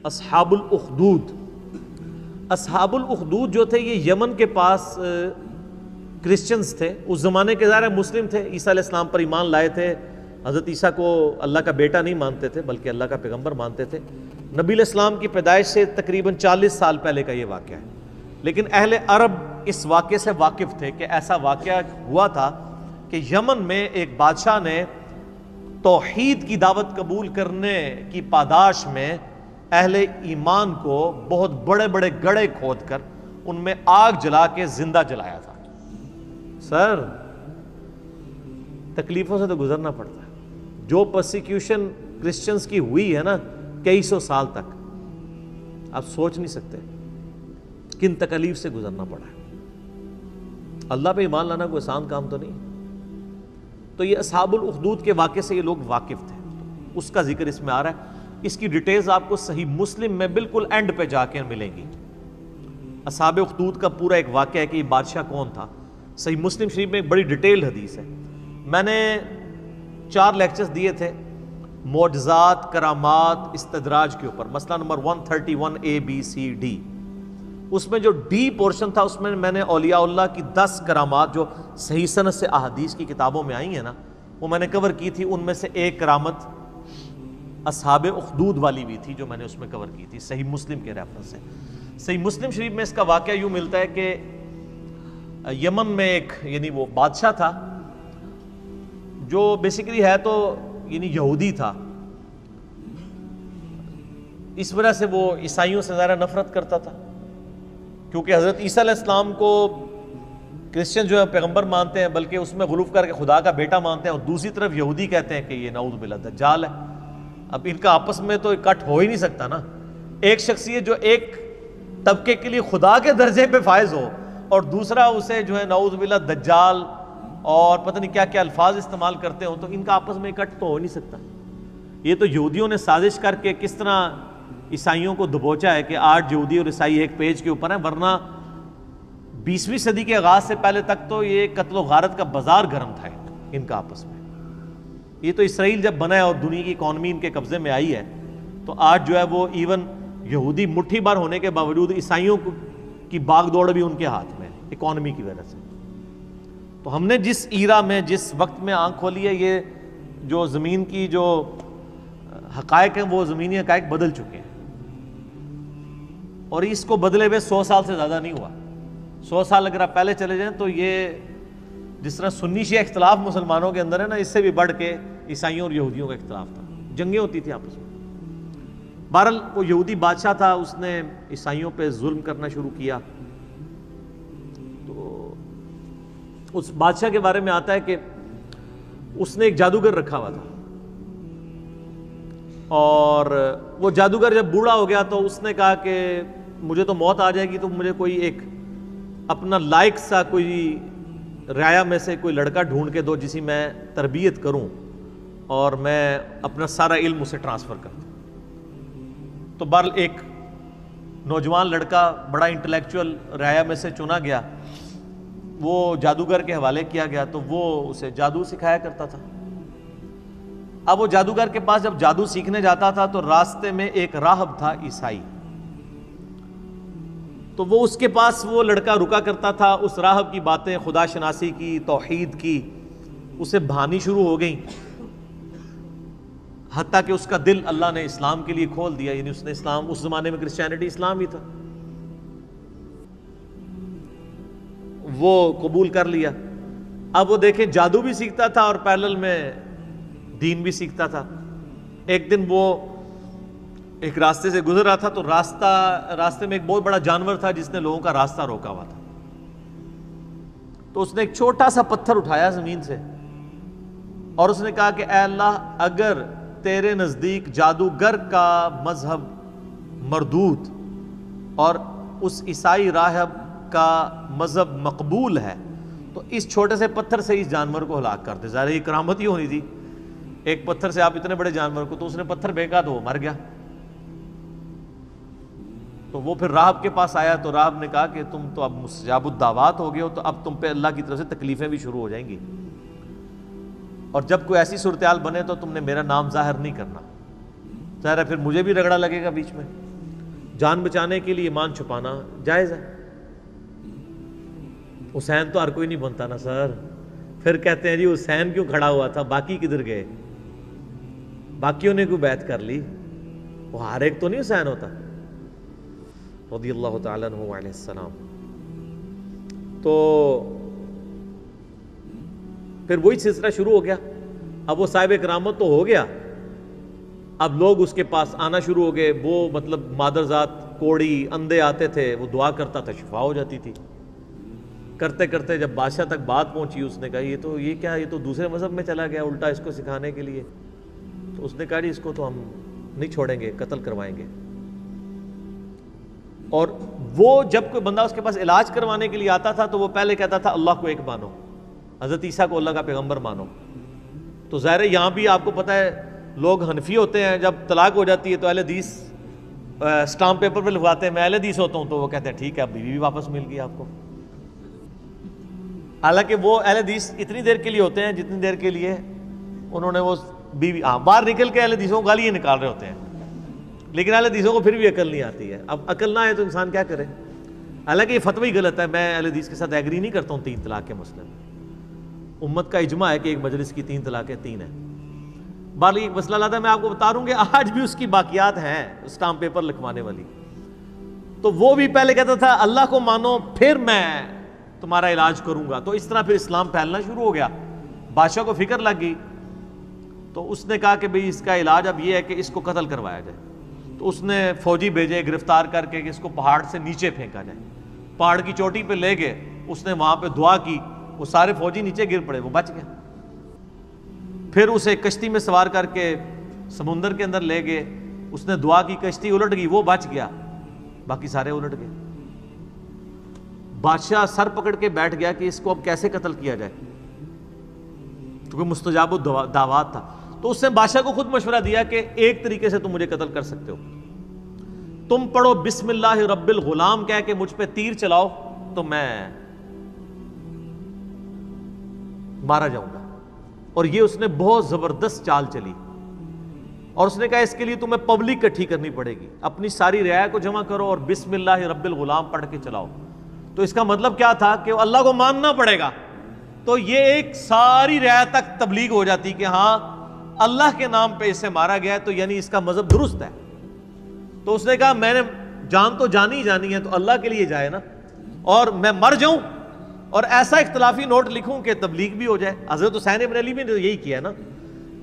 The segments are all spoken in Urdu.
اصحاب الاخدود. اصحاب الاخدود جو تھے یہ یمن کے پاس کرسچنز تھے. اس زمانے کے ظاہر مسلم تھے, عیسیٰ علیہ السلام پر ایمان لائے تھے, حضرت عیسیٰ کو اللہ کا بیٹا نہیں مانتے تھے بلکہ اللہ کا پیغمبر مانتے تھے. نبی علیہ السلام کی پیدائش سے تقریباً 40 سال پہلے کا یہ واقعہ ہے. لیکن اہل عرب اس واقعے سے واقف تھے کہ ایسا واقعہ ہوا تھا کہ یمن میں ایک بادشاہ نے توحید کی دعوت قبول کرنے کی پاداش میں اہل ایمان کو بہت بڑے بڑے گڑھے کھود کر ان میں آگ جلا کے زندہ جلایا تھا. سر تکلیفوں سے تو گزرنا پڑتا ہے. جو پرسیکیوشن کرسچنز کی ہوئی ہے نا کئی سو سال تک, آپ سوچ نہیں سکتے کن تکلیف سے گزرنا پڑا ہے. اللہ پہ ایمان لانا کوئی آسان کام تو نہیں. تو یہ اصحاب الاخدود کے واقعے سے یہ لوگ واقف تھے, اس کا ذکر اس میں آ رہا ہے. اس کی ڈیٹیلز آپ کو صحیح مسلم میں بالکل اینڈ پہ جا کے ملیں گی. اصحاب اخدود کا پورا ایک واقعہ ہے کہ یہ بادشاہ کون تھا. صحیح مسلم شریف میں ایک بڑی ڈیٹیلڈ حدیث ہے. میں نے 4 لیکچرز دیے تھے معجزات, کرامات, استدراج کے اوپر, مسئلہ number 131 A B C D. اس میں جو ڈی پورشن تھا اس میں نے اولیاء اللہ کی 10 کرامات جو صحیح سند سے احادیث کی کتابوں میں آئی ہیں نا وہ میں نے کور کی تھی. ان میں سے ایک کرامت اصحاب اخدود والی بھی تھی جو میں نے اس میں کور کی تھی صحیح مسلم کے ریفرنس سے. صحیح مسلم شریف میں اس کا واقعہ یوں ملتا ہے کہ یمن میں ایک یعنی وہ بادشاہ تھا جو بیسیکلی ہے تو یعنی یہودی تھا. اس وجہ سے وہ عیسائیوں سے زیادہ نفرت کرتا تھا کیونکہ حضرت عیسیٰ علیہ السلام کو کرسچن جو ہے پیغمبر مانتے ہیں بلکہ اس میں غلوف کر کے خدا کا بیٹا مانتے ہیں, اور دوسری طرف یہودی کہتے ہیں کہ یہ نعوذ باللہ دجال ہے. اب ان کا آپس میں تو اکٹھ ہو ہی نہیں سکتا نا. ایک شخصیت جو ایک طبقے کے لیے خدا کے درجے پہ فائز ہو اور دوسرا اسے جو ہے نعوذ باللہ دجال اور پتہ نہیں کیا کیا الفاظ استعمال کرتے ہوں, تو ان کا آپس میں اکٹھ تو ہو نہیں سکتا. یہ تو یہودیوں نے سازش کر کے کس طرح عیسائیوں کو دبوچا ہے کہ آج یہودی اور عیسائی ایک پیج کے اوپر ہیں, ورنہ 20ویں صدی کے آغاز سے پہلے تک تو یہ قتل و غارت کا بازار گرم تھا ان کا آپس میں. یہ تو اسرائیل جب بنا ہے اور دنیا کی اکانومی ان کے قبضے میں آئی ہے تو آج جو ہے وہ ایون یہودی مٹھی بھر ہونے کے باوجود عیسائیوں کی باغ دوڑ بھی ان کے ہاتھ میں اکانومی کی وجہ سے. تو ہم نے جس ایرا میں جس وقت میں آنکھ کھولی ہے, یہ جو زمین کی جو حقائق ہیں وہ زمینی حقائق بدل چکے ہیں, اور اس کو بدلے ہوئے 100 سال سے زیادہ نہیں ہوا. 100 سال اگر آپ پہلے چلے جائیں تو یہ جس طرح سنی شیعہ اختلاف مسلمانوں کے اندر ہے نا, اس سے بھی بڑھ کے عیسائیوں اور یہودیوں کا اختلاف تھا, جنگیں ہوتی تھی آپس میں. بہرحال وہ یہودی بادشاہ تھا, اس نے عیسائیوں پہ ظلم کرنا شروع کیا. تو اس بادشاہ کے بارے میں آتا ہے کہ اس نے ایک جادوگر رکھا ہوا تھا, اور وہ جادوگر جب بوڑھا ہو گیا تو اس نے کہا کہ مجھے تو موت آ جائے گی, تو مجھے کوئی ایک اپنا لائق سا کوئی رعایا میں سے کوئی لڑکا ڈھونڈ کے دو جسی میں تربیت کروں اور میں اپنا سارا علم اسے ٹرانسفر کر دوں. تو بہرحال ایک نوجوان لڑکا بڑا انٹلیکچوئل رعایا میں سے چنا گیا, وہ جادوگر کے حوالے کیا گیا, تو وہ اسے جادو سکھایا کرتا تھا. اب وہ جادوگر کے پاس جب جادو سیکھنے جاتا تھا تو راستے میں ایک راہب تھا عیسائی, تو وہ اس کے پاس وہ لڑکا رکا کرتا تھا. اس راہب کی باتیں خدا شناسی کی, توحید کی اسے بھانی شروع ہو گئیں, حتیٰ کہ اس کا دل اللہ نے اسلام کے لیے کھول دیا. یعنی اس نے اسلام, اس زمانے میں کرسچینٹی اسلام ہی تھا, وہ قبول کر لیا. اب وہ دیکھیں جادو بھی سیکھتا تھا اور پیرلل میں دین بھی سیکھتا تھا. ایک دن وہ ایک راستے سے گزر رہا تھا تو راستے میں ایک بہت بڑا جانور تھا جس نے لوگوں کا راستہ روکا ہوا تھا. تو اس نے ایک چھوٹا سا پتھر اٹھایا زمین سے اور اس نے کہا کہ اے اللہ, اگر تیرے نزدیک جادوگر کا مذہب مردود اور اس عیسائی راہب کا مذہب مقبول ہے تو اس چھوٹے سے پتھر سے اس جانور کو ہلاک کر دے. ظاہر یہ کرامت ہی ہونی تھی, ایک پتھر سے آپ اتنے بڑے جانور کو, تو اس نے پتھر پھینکا تو وہ مر گیا. تو وہ پھر راہب کے پاس آیا تو راہب نے کہا کہ تم تو اب مستجاب الدعوات ہو گئے ہو, تو اب تم پہ اللہ کی طرف سے تکلیفیں بھی شروع ہو جائیں گی, اور جب کوئی ایسی صورتحال بنے تو تم نے میرا نام ظاہر نہیں کرنا. ظاہر ہے پھر مجھے بھی رگڑا لگے گا بیچ میں, جان بچانے کے لیے ایمان چھپانا جائز ہے۔ حسین تو ہر کوئی نہیں بنتا نا سر، پھر کہتے ہیں جی حسین کیوں کھڑا ہوا تھا، باقی کدھر گئے؟ باقیوں نے کوئی بیعت کر لی؟ وہ ہر ایک تو نہیں حسین ہوتا رضی اللہ تعالیٰ عنہ علیہ السلام۔ تو پھر وہی سلسلہ شروع ہو گیا۔ اب وہ صاحب کرامت تو ہو گیا، اب لوگ اس کے پاس آنا شروع ہو گئے۔ وہ مطلب مادرزاد، کوڑی، اندھے آتے تھے، وہ دعا کرتا تھا، شفا ہو جاتی تھی۔ کرتے کرتے جب بادشاہ تک بات پہنچی، اس نے کہا یہ کیا، یہ تو دوسرے مذہب میں چلا گیا الٹا اس کو سکھانے کے لیے۔ تو اس نے کہا جی اس کو تو ہم نہیں چھوڑیں گے، قتل کروائیں گے۔ اور وہ جب کوئی بندہ اس کے پاس علاج کروانے کے لیے آتا تھا تو وہ پہلے کہتا تھا اللہ کو ایک مانو، حضرت عیسیٰ کو اللہ کا پیغمبر مانو۔ تو ظاہر ہے یہاں بھی آپ کو پتہ ہے لوگ حنفی ہوتے ہیں، جب طلاق ہو جاتی ہے تو اہل حدیث اسٹامپ پیپر پہ لکھواتے ہیں میں اہل حدیث ہوتا ہوں، تو وہ کہتے ہیں ٹھیک ہے اب بیوی بھی واپس مل گئی آپ کو۔ حالانکہ وہ اہل حدیث اتنی دیر کے لیے ہوتے ہیں جتنی دیر کے لیے انہوں نے وہ بیوی باہر نکل کے اہل حدیثوں کو گالیاں نکال رہے ہوتے ہیں، لیکن اہل حدیثوں کو پھر بھی عقل نہیں آتی ہے۔ اب عقل نہ آئے تو انسان کیا کرے؟ حالانکہ یہ فتوی غلط ہے، میں اہل حدیث کے ساتھ ایگری نہیں کرتا ہوں 3 طلاق کے مسئلے میں۔ امت کا اجماع ہے کہ ایک مجلس کی 3 طلاقیں 3 ہیں۔ بال ایک مسئلہ لاتا ہے میں آپ کو بتا رہا ہوں کہ آج بھی اس کی باقیات ہیں اسٹامپ پیپر لکھوانے والی۔ تو وہ بھی پہلے کہتا تھا اللہ کو مانو پھر میں تمہارا علاج کروں گا۔ تو اس طرح پھر اسلام پھیلنا شروع ہو گیا، بادشاہ کو فکر لگ گئی، تو اس نے کہا کہ بھئی اس کا علاج اب یہ ہے کہ اس کو قتل کروایا جائے۔ تو اس نے فوجی بھیجے گرفتار کر کے کہ اس کو پہاڑ سے نیچے پھینکا جائے۔ پہاڑ کی چوٹی پہ لے گئے، اس نے وہاں پہ دعا کی، وہ سارے فوجی نیچے گر پڑے، وہ بچ گئے۔ پھر اسے کشتی میں سوار کر کے سمندر کے اندر لے گئے، اس نے دعا کی، کشتی الٹ گئی، وہ بچ گیا، باقی سارے الٹ گئے۔ بادشاہ سر پکڑ کے بیٹھ گیا کہ اس کو اب کیسے قتل کیا جائے، کیونکہ مستجاب الدعوات تھا۔ تو اس نے بادشاہ کو خود مشورہ دیا کہ ایک طریقے سے تم مجھے قتل کر سکتے ہو، تم پڑھو بسم اللہ رب الغلام کہہ کے مجھ پہ تیر چلاؤ تو میں مارا جاؤں گا۔ اور یہ اس نے بہت زبردست چال چلی، اور اس نے کہا اس کے لیے تمہیں پبلک اکٹھی کرنی پڑے گی، اپنی ساری رعایا کو جمع کرو اور بسم اللہ رب الغلام پڑھ کے چلاؤ۔ تو اس کا مطلب کیا تھا کہ اللہ کو ماننا پڑے گا۔ تو یہ ایک ساری رعایا تک تبلیغ ہو جاتی کہ ہاں اللہ کے نام پہ اسے مارا گیا ہے، تو یعنی اس کا مذہب درست ہے۔ تو اس نے کہا میں نے جان تو جانی ہی جانی ہے تو اللہ کے لیے جائے نا، اور میں مر جاؤں اور ایسا اختلافی نوٹ لکھوں کہ تبلیغ بھی ہو جائے۔ حضرت حسین ابن علی نے یہی کیا ہے نا،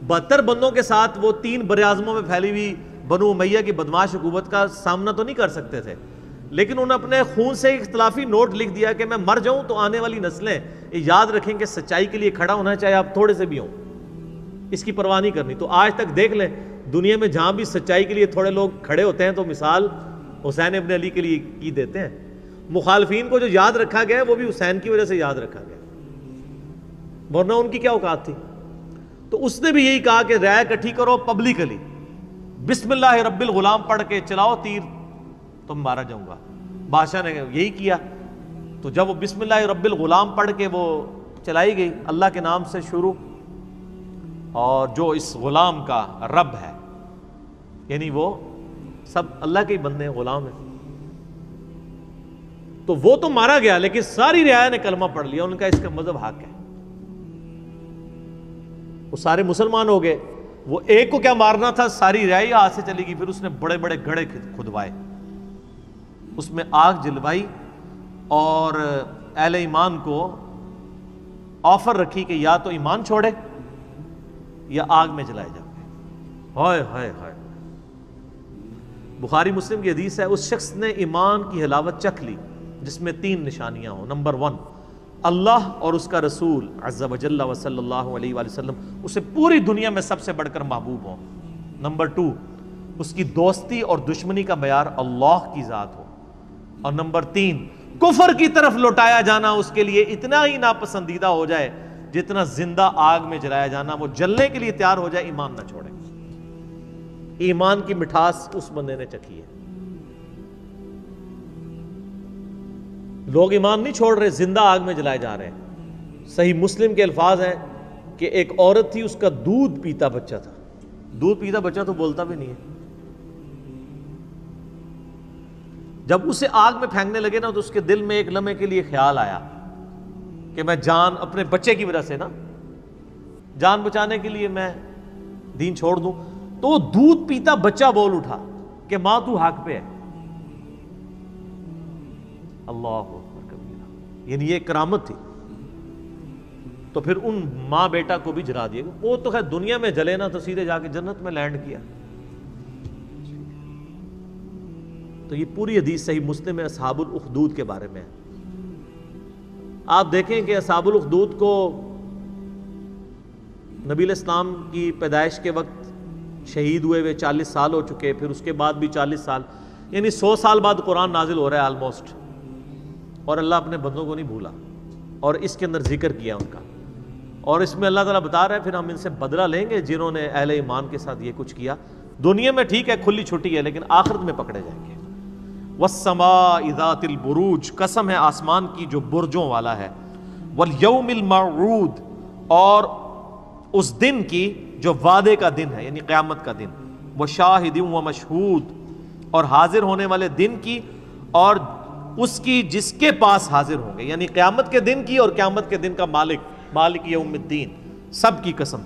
72 بندوں کے ساتھ وہ 3 براعظموں میں پھیلی ہوئی بنو امیہ کی بدماش حکومت کا سامنا تو نہیں کر سکتے تھے، لیکن انہوں نے اپنے خون سے اختلافی نوٹ لکھ دیا کہ میں مر جاؤں تو آنے والی نسلیں یاد رکھیں کہ سچائی کے لیے کھڑا ہونا چاہے آپ تھوڑے سے بھی ہوں، اس کی پرواہ نہیں کرنی۔ تو آج تک دیکھ لیں دنیا میں جہاں بھی سچائی کے لیے تھوڑے لوگ کھڑے ہوتے ہیں تو مثال حسین ابن علی کے لیے کی دیتے ہیں۔ مخالفین کو جو یاد رکھا گیا ہے وہ بھی حسین کی وجہ سے یاد رکھا گیا، ورنہ ان کی کیا اوقات تھی۔ تو اس نے بھی یہی کہا کہ رعایا اکٹھی کرو پبلکلی، بسم اللہ رب الغلام پڑھ کے چلاؤ تیر تو مارا جاؤں گا۔ بادشاہ نے یہی کیا۔ تو جب وہ بسم اللہ رب الغلام پڑھ کے وہ چلائی گئی، اللہ کے نام سے شروع، اور جو اس غلام کا رب ہے، یعنی وہ سب اللہ کے ہی بندے ہیں، غلام ہیں، تو وہ تو مارا گیا، لیکن ساری رعایا نے کلمہ پڑھ لیا، ان کا اس کا مذہب حق ہے، وہ سارے مسلمان ہو گئے۔ وہ ایک کو کیا مارنا تھا، ساری رعایا ہاتھ سے چلی گئی۔ پھر اس نے بڑے بڑے گڑھے کھدوائے، اس میں آگ جلوائی، اور اہل ایمان کو آفر رکھی کہ یا تو ایمان چھوڑے یا آگ میں جلائے جائیں گے۔ ہائے ہائے ہائے، بخاری مسلم کی حدیث ہے، اس شخص نے ایمان کی حلاوت چکھ لی جس میں 3 نشانیاں ہوں۔ نمبر 1، اللہ اور اس کا رسول عز و جل و صلی اللہ علیہ وآلہ وسلم اسے پوری دنیا میں سب سے بڑھ کر محبوب ہوں۔ نمبر 2، اس کی دوستی اور دشمنی کا معیار اللہ کی ذات ہو۔ اور نمبر 3، کفر کی طرف لوٹایا جانا اس کے لیے اتنا ہی ناپسندیدہ ہو جائے جتنا زندہ آگ میں جلایا جانا، وہ جلنے کے لیے تیار ہو جائے، ایمان نہ چھوڑے۔ ایمان کی مٹھاس اس بندے نے چکھی ہے۔ لوگ ایمان نہیں چھوڑ رہے، زندہ آگ میں جلائے جا رہے ہیں۔ صحیح مسلم کے الفاظ ہیں کہ ایک عورت تھی، اس کا دودھ پیتا بچہ تھا، دودھ پیتا بچہ تو بولتا بھی نہیں ہے، جب اسے آگ میں پھینکنے لگے نا تو اس کے دل میں ایک لمحے کے لیے خیال آیا کہ میں جان اپنے بچے کی وجہ سے نا جان بچانے کے لیے میں دین چھوڑ دوں. تو وہ دودھ پیتا بچہ بول اٹھا کہ ماں تو حق پہ ہے. اللہ اکبر کبیرہ. یعنی یہ کرامت تھی. تو پھر ان ماں بیٹا کو بھی جلا دیا. وہ تو خیر دنیا میں جلے نا تو سیدھے جا کے جنت میں لینڈ کیا. تو یہ پوری حدیث صحیح مسلم میں اصحاب الاخدود کے بارے میں ہے. آپ دیکھیں کہ اصحاب الاخدود کو نبی علیہ السلام کی پیدائش کے وقت شہید ہوئے 40 سال ہو چکے. پھر اس کے بعد بھی 40 سال, یعنی 100 سال بعد قرآن نازل ہو رہا ہے آلموسٹ. اور اللہ اپنے بندوں کو نہیں بھولا اور اس کے اندر ذکر کیا ان کا. اور اس میں اللہ تعالیٰ بتا رہا ہے پھر ہم ان سے بدلہ لیں گے جنہوں نے اہل ایمان کے ساتھ یہ کچھ کیا. دنیا میں ٹھیک ہے کھلی چھٹی ہے, لیکن آخرت میں پکڑے جائیں گے. والسماء ذات البروج, قسم ہے آسمان کی جو برجوں والا ہے. والیوم الموعود, اور اس دن کی جو وعدے کا دن ہے یعنی قیامت کا دن. وشاہد ومشہود, اور حاضر ہونے والے دن کی اور اس کی جس کے پاس حاضر ہوں گے, یعنی قیامت کے دن کی اور قیامت کے دن کا مالک, مالک یوم الدین, سب کی قسم.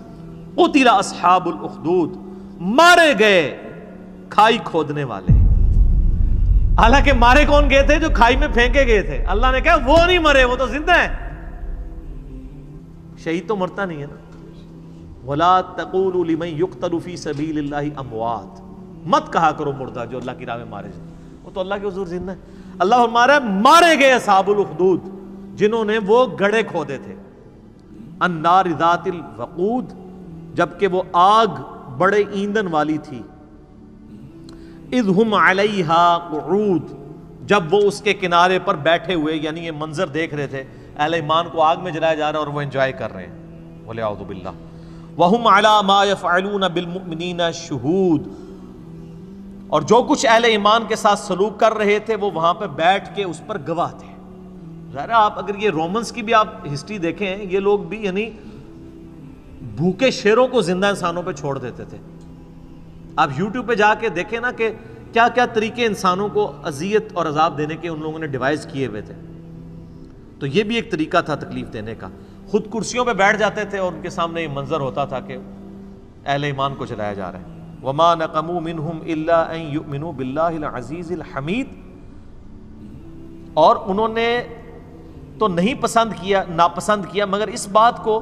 قتل اصحاب الاخدود, مارے گئے کھائی کھودنے والے. حالانکہ مارے کون گئے تھے؟ جو کھائی میں پھینکے گئے تھے. اللہ نے کہا وہ نہیں مرے, وہ تو زندہ ہے. شہید تو مرتا نہیں ہے نا. وَلَا تَقُولُوا لِمَنْ يُقْتَلُ فِي سَبِيلِ اللَّهِ أَمْوَاتٌ, مت کہا کرو مردہ جو اللہ کی راہ میں مارے جائے, وہ تو اللہ کے حضور زندہ ہے. اللہ فرمایا مارے گئے اصحاب الاخدود جنہوں نے وہ گڑھے کھودے تھے. النار ذات الوقود, جبکہ وہ آگ بڑے ایندھن والی تھی. اذ ہم علیہا قعود, جب وہ اس کے کنارے پر بیٹھے ہوئے, یعنی یہ منظر دیکھ رہے تھے اہل ایمان کو آگ میں جلایا جا رہا ہے اور وہ انجوائے کر رہے ہیں. وَلِعَوْذُ بِاللَّهِ. وَهُمْ عَلَى مَا يَفْعَلُونَ بِالْمُؤْمِنِينَ شُهُودٌ, اور جو کچھ اہل ایمان کے ساتھ سلوک کر رہے تھے وہ وہاں پہ بیٹھ کے اس پر گواہ تھے. ظاہر آپ اگر یہ رومنس کی بھی آپ ہسٹری دیکھیں, یہ لوگ بھی یعنی بھوکے شیروں کو زندہ انسانوں پہ چھوڑ دیتے تھے. آپ یوٹیوب پہ جا کے دیکھیں نا کہ کیا کیا طریقے انسانوں کو اذیت اور عذاب دینے کے ان لوگوں نے ڈیوائز کیے ہوئے تھے. تو یہ بھی ایک طریقہ تھا تکلیف دینے کا. خود کرسیوں پہ بیٹھ جاتے تھے اور ان کے سامنے یہ منظر ہوتا تھا کہ اہل ایمان کو جلایا جا رہا ہے. وَمَا نَقَمُوا مِنْهُمْ إِلَّا أَن يُؤْمِنُوا بِاللَّهِ الْعَزِيزِ الْحَمِيدِ, اور انہوں نے تو نہیں ناپسند کیا مگر اس بات کو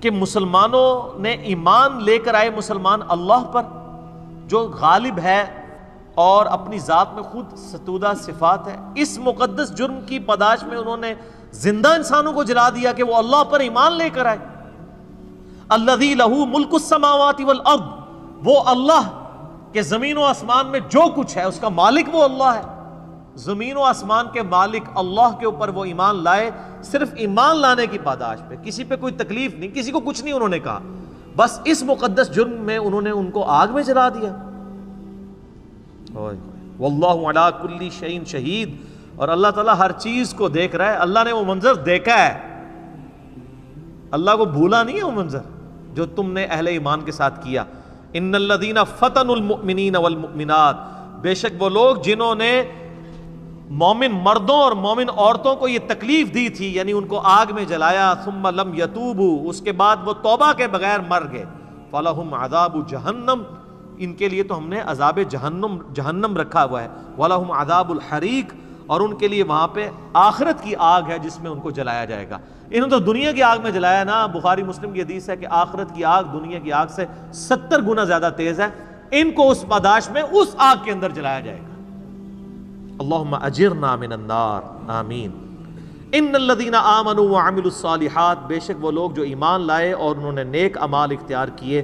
کہ مسلمانوں نے ایمان لے کر آئے مسلمان اللہ پر جو غالب ہے اور اپنی ذات میں خود ستودہ صفات ہے. اس مقدس جرم کی پاداش میں انہوں نے زندہ انسانوں کو جلا دیا کہ وہ اللہ پر ایمان لے کر آئے. الذی لہ ملک السماوات والارض, وہ اللہ کہ زمین و آسمان میں جو کچھ ہے اس کا مالک وہ اللہ ہے. زمین و آسمان کے مالک اللہ کے اوپر وہ ایمان لائے, صرف ایمان لانے کی پاداش پہ, کسی پہ کوئی تکلیف نہیں, کسی کو کچھ نہیں انہوں نے کہا, بس اس مقدس جرم میں انہوں نے ان کو آگ میں جلا دیا. واللہ علی کل شیء شہید, اور اللہ تعالیٰ ہر چیز کو دیکھ رہا ہے. اللہ نے وہ منظر دیکھا ہے, اللہ کو بھولا نہیں ہے وہ منظر جو تم نے اہل ایمان کے ساتھ کیا. ان الذین فتنوا المؤمنین والمؤمنات, بے شک وہ لوگ جنہوں نے مومن مردوں اور مومن عورتوں کو یہ تکلیف دی تھی, یعنی ان کو آگ میں جلایا. ثم لم یتوبوا, اس کے بعد وہ توبہ کے بغیر مر گئے. فلہم عذاب جہنم, ان کے لیے تو ہم نے عذاب جہنم رکھا ہوا ہے. ولہم عذاب الحریق, اور ان کے لیے وہاں پہ آخرت کی آگ ہے جس میں ان کو جلایا جائے گا. انہوں نے تو دنیا کی آگ میں جلایا نا. بخاری مسلم کی حدیث ہے کہ آخرت کی آگ دنیا کی آگ سے 70 گنا زیادہ تیز ہے. ان کو اس پاداش میں اس آگ کے اندر جلایا جائے گا. اللہم اجرنا من النار, آمین. ان الذین آمنوا وعملوا الصالحات, بے شک وہ لوگ جو ایمان لائے اور انہوں نے نیک اعمال اختیار کیے.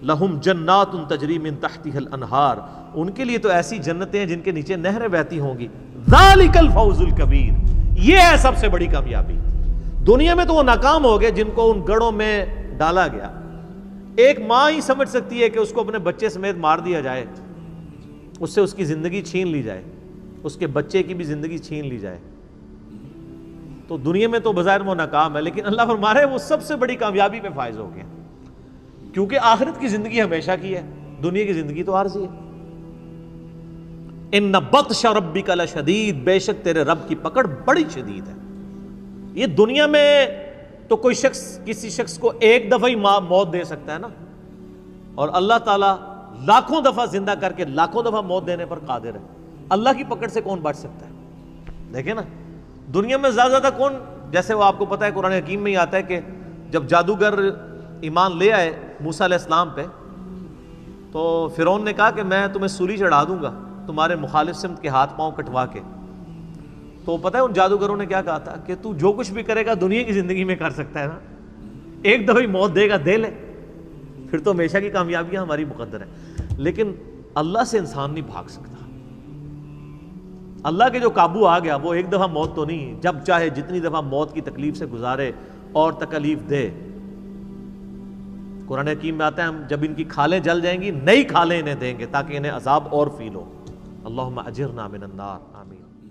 لہم جنات تجری من تحتها الانہار, ان کے لیے تو ایسی جنتیں ہیں جن کے نیچے نہریں بہتی ہوں گی. ذالک الفوز الکبیر, یہ ہے سب سے بڑی کامیابی. دنیا میں تو وہ ناکام ہو گئے جن کو ان گڑھوں میں ڈالا گیا. ایک ماں ہی سمجھ سکتی ہے کہ اس کو اپنے بچے سمیت مار دیا جائے, اس سے اس کی زندگی چھین لی جائے, اس کے بچے کی بھی زندگی چھین لی جائے. تو دنیا میں تو بظاہر وہ ناکام ہے, لیکن اللہ فرما رہے ہیں وہ سب سے بڑی کامیابی پہ فائز ہو گئے, کیونکہ آخرت کی زندگی ہمیشہ کی ہے, دنیا کی زندگی تو عارضی ہے. ان بطش ربک لشدید، بے شک تیرے رب کی پکڑ بڑی شدید ہے۔ یہ دنیا میں تو کوئی شخص کسی شخص کو ایک دفعہ ہی موت دے سکتا ہے نا، اور اللہ تعالیٰ لاکھوں دفعہ زندہ کر کے لاکھوں دفعہ موت دینے پر قادر ہے۔ اللہ کی پکڑ سے کون بچ سکتا ہے؟ دیکھیں نا، دنیا میں زیادہ کون، جیسے وہ آپ کو پتہ ہے قرآن حکیم میں ہی آتا ہے کہ جب جادوگر ایمان لے آئے موسیٰ علیہ السلام پہ، تو فرعون نے کہا کہ میں تمہیں سولی چڑھا دوں گا تمہارے مخالف سمت کے ہاتھ پاؤں کٹوا کے۔ تو پتہ ہے ان جادوگروں نے کیا کہا تھا کہ تو جو کچھ بھی کرے گا دنیا کی زندگی میں کر سکتا ہے نا، ایک دفعہ ہی موت دے گا، دے لے، پھر تو ہمیشہ کی کامیابیاں ہماری مقدر ہے۔ لیکن اللہ سے انسان نہیں بھاگ سکتا۔ اللہ کے جو قابو آ گیا وہ ایک دفعہ موت تو نہیں، جب چاہے جتنی دفعہ موت کی تکلیف سے گزارے اور تکلیف دے۔ قرآن حکیم میں آتا ہے ہم جب ان کی کھالیں جل جائیں گی نئی کھالیں انہیں دیں گے تاکہ انہیں عذاب اور فیل ہو۔ اللہم اجرنا من النار، آمین۔